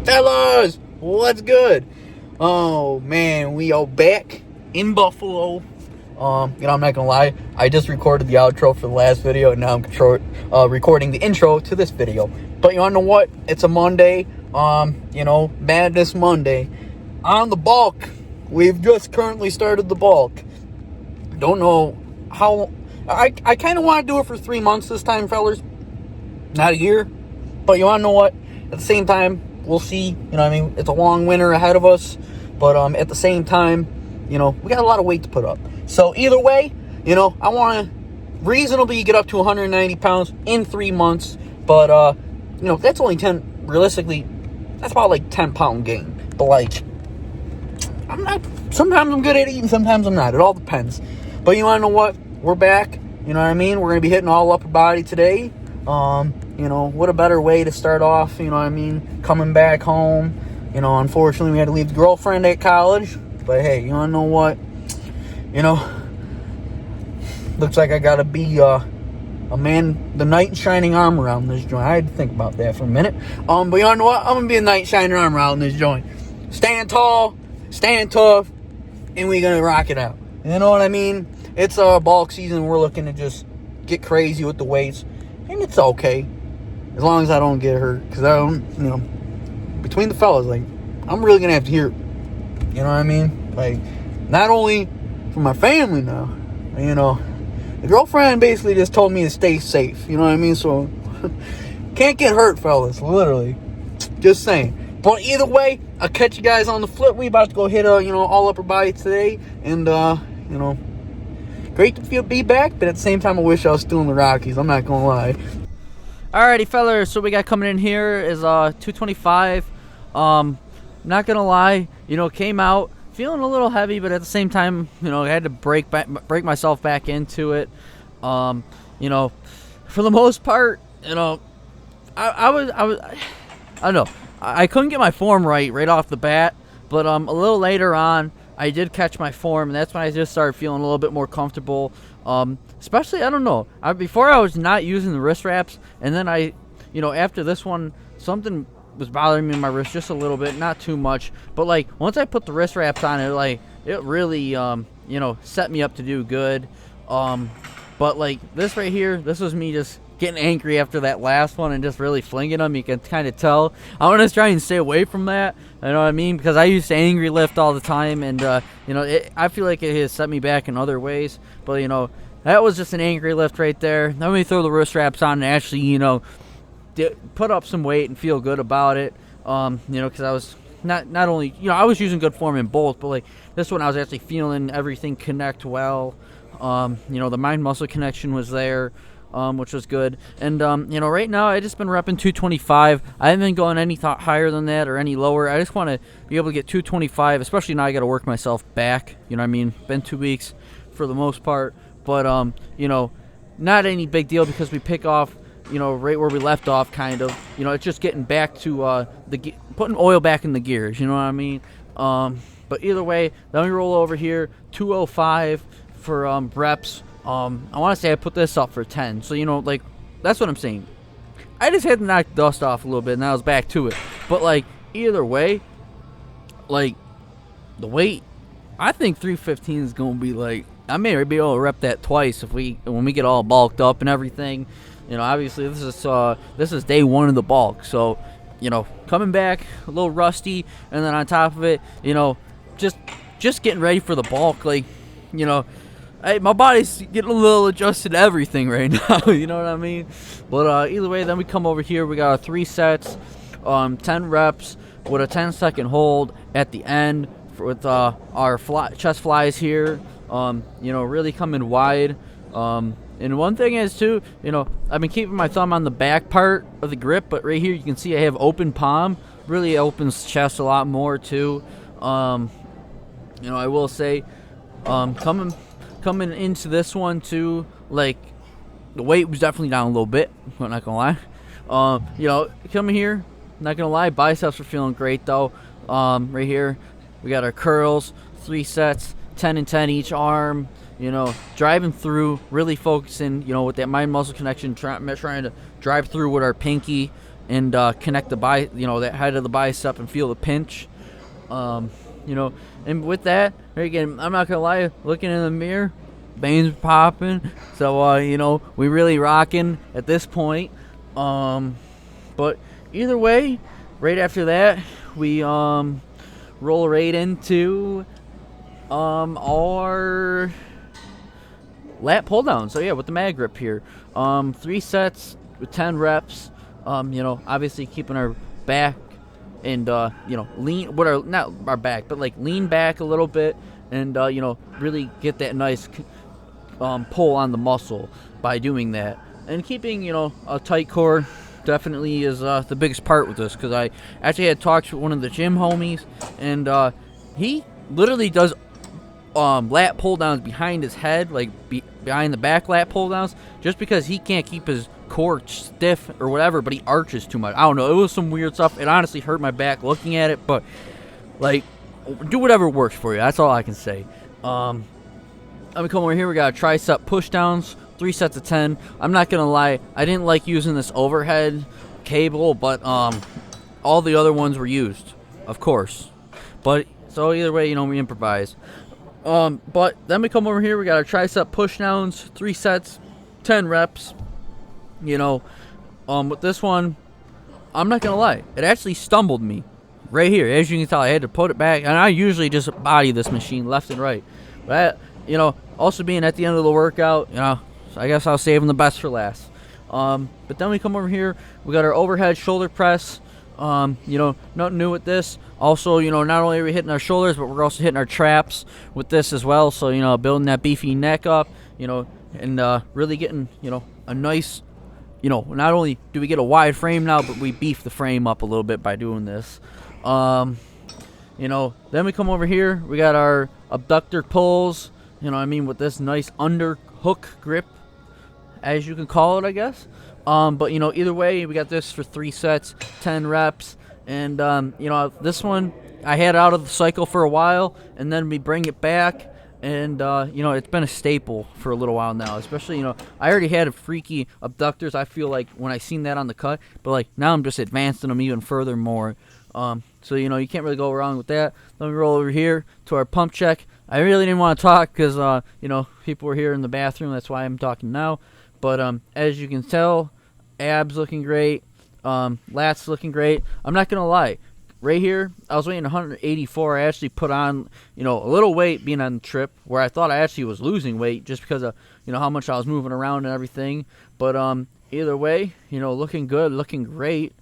Fellas, what's good? Oh man, we are back in Buffalo. I'm not gonna lie, I just recorded the outro for the last video, and now I'm recording the intro to this video. But you wanna know what? It's a Monday. Madness Monday. On the bulk, we've just currently started the bulk. Don't know how. I kind of want to do it for 3 months this time, fellas. Not a year. But you wanna know what? At the same time, we'll see. It's a long winter ahead of us. But at the same time, we got a lot of weight to put up. So either way, I want to reasonably get up to 190 pounds in 3 months. But, that's only 10, realistically, that's about like 10-pound gain. But like, sometimes I'm good at eating, sometimes I'm not. It all depends. But you want to know what? We're back. We're going to be hitting all upper body today. What a better way to start off, coming back home. Unfortunately, we had to leave the girlfriend at college. But hey, you want to know what? Looks like I got to be a man, the knight in shining armor out in this joint. I had to think about that for a minute. But you want to know what? I'm going to be a knight in shining armor out in this joint. Stand tall, stand tough, and we're going to rock it out. You know what I mean? It's bulk season. We're looking to just get crazy with the weights. And it's okay. As long as I don't get hurt. Because I don't, between the fellas, like, I'm really going to have to hear it. You know what I mean? Like, not only for my family now, the girlfriend basically just told me to stay safe. You know what I mean? So, can't get hurt, fellas. Literally. Just saying. But either way, I'll catch you guys on the flip. We about to go hit, all upper body today. And, great to be back. But at the same time, I wish I was still in the Rockies. I'm not going to lie. Alrighty, fellas, so we got coming in here is 225. Not gonna lie, came out feeling a little heavy, but at the same time, I had to break myself back into it. For the most part, I don't know, I couldn't get my form right off the bat, but a little later on, I did catch my form, and that's when I just started feeling a little bit more comfortable. Especially, I don't know, before I was not using the wrist wraps, and then after this one, something was bothering me in my wrist just a little bit, not too much, but like once I put the wrist wraps on it, it really set me up to do good. But like this right here, this was me just getting angry after that last one and just really flinging them. You can kind of tell. I want to try and stay away from that. You know what I mean? Because I used to angry lift all the time, and I feel like it has set me back in other ways. But that was just an angry lift right there. Then we throw the wrist wraps on and actually put up some weight and feel good about it. Because I was not only I was using good form in both, but like this one I was actually feeling everything connect well. The mind muscle connection was there. Which was good. And, right now I just been repping 225. I haven't been going any higher than that or any lower. I just want to be able to get 225, especially now I got to work myself back. Been 2 weeks for the most part. But, not any big deal because we pick off, right where we left off kind of. It's just getting back to putting oil back in the gears, you know what I mean? But either way, then we roll over here, 205 for reps. I want to say I put this up for 10. So, that's what I'm saying. I just had to knock dust off a little bit, and I was back to it. But, either way, the weight, I think 315 is going to be, I may be able to rep that twice when we get all bulked up and everything. Obviously, this is day one of the bulk. So, coming back a little rusty, and then on top of it, just getting ready for the bulk. My body's getting a little adjusted to everything right now, you know what I mean? But either way, then we come over here. We got 3 sets, 10 reps with a 10-second hold at the end with our chest flies here, really coming wide. And one thing is, too, I've been keeping my thumb on the back part of the grip, but right here you can see I have open palm. Really opens chest a lot more, too. I will say, coming into this one too, the weight was definitely down a little bit. I'm not gonna lie. Coming here, not gonna lie, biceps are feeling great though. Right here, we got our curls, 3 sets, 10 and 10 each arm. Driving through, really focusing. With that mind muscle connection, trying to drive through with our pinky. and connect the that head of the bicep and feel the pinch. And with that, again, I'm not gonna lie, looking in the mirror, veins popping. So we really rocking at this point. But either way, right after that, we roll right into our lat pull down. So yeah, with the mag grip here, 3 sets with 10 reps. Obviously keeping our back and lean, not our back, but like lean back a little bit, and really get that nice pull on the muscle by doing that, and keeping a tight core definitely is the biggest part with this, because I actually had talks with one of the gym homies, and he literally does lat pull downs behind his head, like behind the back lat pull downs, just because he can't keep his core stiff or whatever, but he arches too much. I don't know, it was some weird stuff. It honestly hurt my back looking at it, but like, do whatever works for you, that's all I can say. Let me come over here. We got tricep push downs, 3 sets of 10. I'm not gonna lie, I didn't like using this overhead cable, but all the other ones were used, of course. But so either way, we improvise. But then we come over here, we got our tricep push downs, 3 sets, 10 reps. With this one, I'm not gonna lie, it actually stumbled me right here. As you can tell, I had to put it back, and I usually just body this machine left and right. But also being at the end of the workout, so I guess I was saving the best for last. But then we come over here, we got our overhead shoulder press. Nothing new with this. Also, not only are we hitting our shoulders, but we're also hitting our traps with this as well. So, building that beefy neck up, and really getting, a nice, not only do we get a wide frame now, but we beef the frame up a little bit by doing this. Then we come over here, we got our abductor pulls, with this nice under hook grip, as you can call it, I guess. But either way, we got this for 3 sets, 10 reps, and this one I had out of the cycle for a while, and then we bring it back, and it's been a staple for a little while now. Especially I already had a freaky abductors, I feel like, when I seen that on the cut, but like now I'm just advancing them even further more. So you can't really go wrong with that. Let me roll over here to our pump check. I really didn't want to talk because people were here in the bathroom, that's why I'm talking now. But as you can tell, abs looking great, lats looking great. I'm not gonna lie, right here I was weighing 184. I actually put on a little weight being on the trip, where I thought I actually was losing weight just because of how much I was moving around and everything. But either way, looking good, looking great.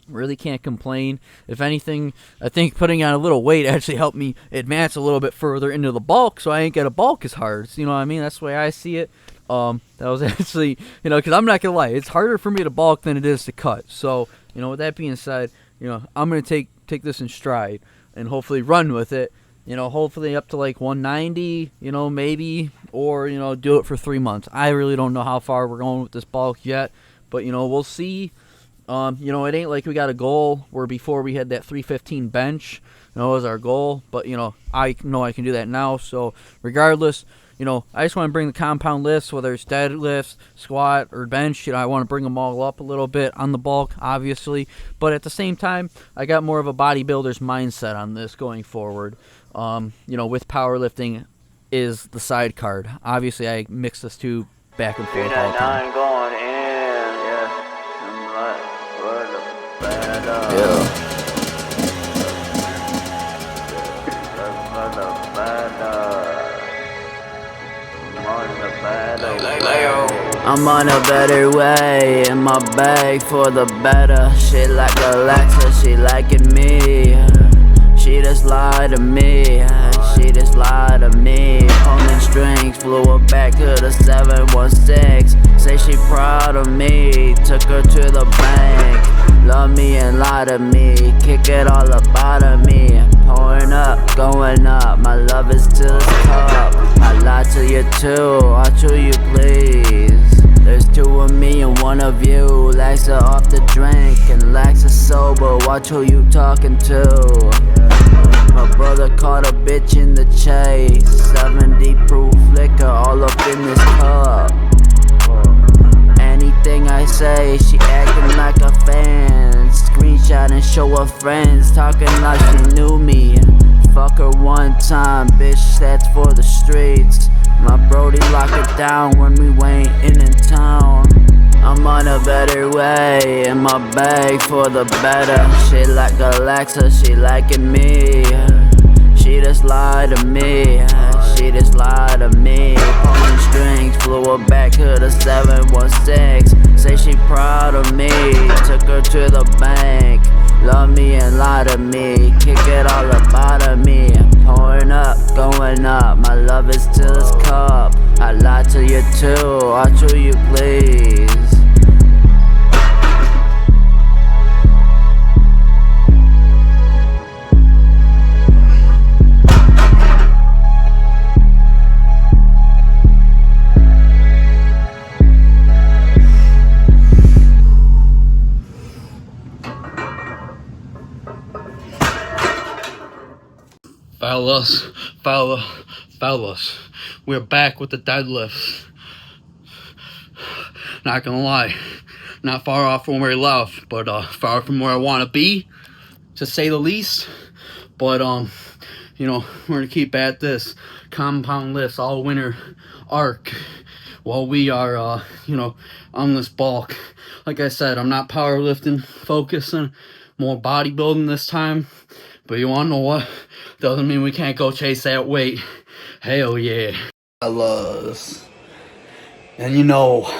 Really can't complain. If anything, I think putting on a little weight actually helped me advance a little bit further into the bulk, so I ain't gotta bulk as hard. So, what I mean? That's the way I see it. That was actually, because I'm not gonna lie, it's harder for me to bulk than it is to cut. So, with that being said, I'm gonna take this in stride and hopefully run with it. Hopefully up to like 190, maybe, or do it for 3 months. I really don't know how far we're going with this bulk yet, but we'll see. It ain't like we got a goal where before we had that 315 bench, was our goal, but I know I can do that now. So regardless, I just want to bring the compound lifts, whether it's deadlifts, squat, or bench. I want to bring them all up a little bit on the bulk, obviously. But at the same time, I got more of a bodybuilder's mindset on this going forward. With powerlifting is the side card. Obviously, I mix this two back and forth all the time. Going in, yeah. I'm on a better way, in my bag for the better. Shit like a Laxer, she liking me. She just lied to me, she just lied to me. Pulling strings, flew her back to the 716. Say she proud of me, took her to the bank. Love me and lie to me, kick it all up out of me. Pouring up, going up, my love is to this cup. I lie to you too, I'll chew you please. There's 2 of me and 1 of you. Laxer off the drink and Laxer sober, watch who you talking to. My brother caught a bitch in the chase, 70 proof liquor all up in this cup. And he everything I say. She acting like a fan, screenshot and show her friends, talking like she knew me. Fuck her one time, bitch, that's for the streets. My brody lock it down when we ain't in town. I'm on a better way, in my bag for the better. She like a Laxer, she liking me. She just lied to me, she just lied to me. Pulling strings, flew her back to the 716. Say she proud of me, took her to the bank. Love me and lie to me, kick it all up out of me. Pouring up, going up, my love is to this cup. I lied to you too, I'll chew you please. Fellas, we're back with the deadlifts. Not gonna lie, not far off from where we left, but far from where I want to be, to say the least. But you know, we're gonna keep at this compound lifts all winter arc while we are you know, on this bulk. Like I said, I'm not powerlifting, focusing more bodybuilding this time. But you wanna know what? Doesn't mean we can't go chase that weight. Hell yeah. Fellas. And you know,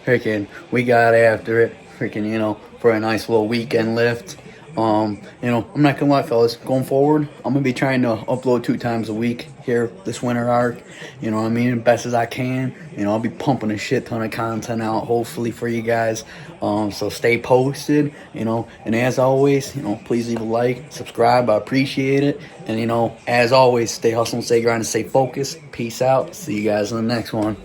freaking, we got after it. Freaking, you know, for a nice little weekend lift. You know, I'm not gonna lie, fellas. Going forward, I'm gonna be trying to upload 2 times a week here this winter arc. You know what I mean? Best as I can. You know, I'll be pumping a shit ton of content out, hopefully for you guys. So stay posted. You know, and as always, you know, please leave a like, subscribe. I appreciate it. And you know, as always, stay hustling, stay grinding, stay focused. Peace out. See you guys in the next one.